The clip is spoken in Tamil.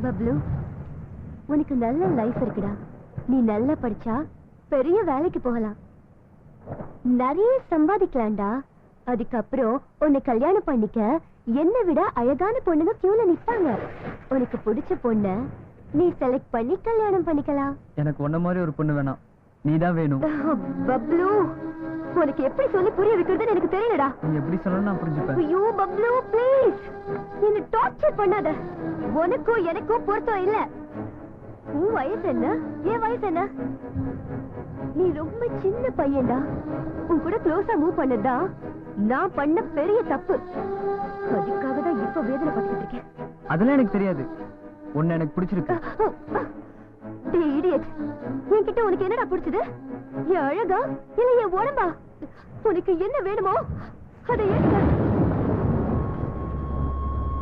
பப்ளு, உனக்கு நல்ல லைஃப் இருக்குடா. நீ நல்லா படிச்சா பெரிய வேலைக்கு போகலாம், நிறைய சம்பாதிக்கலாம்டா. அதுக்கப்புறம் உன்னை கல்யாணம் பண்ணிக்க என்னை விட அழகான பொண்ணுங்க கியூல நிப்பாங்க. உனக்கு பிடிச்ச பொண்ண நீ செலக்ட் பண்ணி கல்யாணம் பண்ணிக்கலாம். எனக்கு உன்ன மாதிரி ஒரு பொண்ணு வேணாம், நீதான் வேணும். பப்ளு, உனக்கு எப்படி சொல்லி புரிய வைக்கிறதுன்னு எனக்கு தெரியலடா. நீ எப்படி சொன்னா நான் புரிஞ்சுப்பேன். ஐயோ பப்ளு, ப்ளீஸ் என்ன டார்ச்சர் பண்ணாத. உனக்கும் எனக்கும் பொருத்தம் இல்ல. உன் வயசு என்ன, என் வயசு என்ன? நீ ரொம்ப சின்ன பையன்டா. உன் கூட க்ளோஸா மூவ் பண்ணதா நான் பண்ண பெரிய தப்பு. அதுக்காக தான் இப்ப வேதனைப்பட்டு இருக்கேன். அதெல்லாம் எனக்கு தெரியாது. உன்னை எனக்கு பிடிச்சிருக்கு. டேய் இடியட், என்கிட்ட உனக்கு என்னடா பிடிச்சது? என் அழகா இல்ல என் உடம்பா? உனக்கு என்ன வேணுமோ அதை எடுக்க.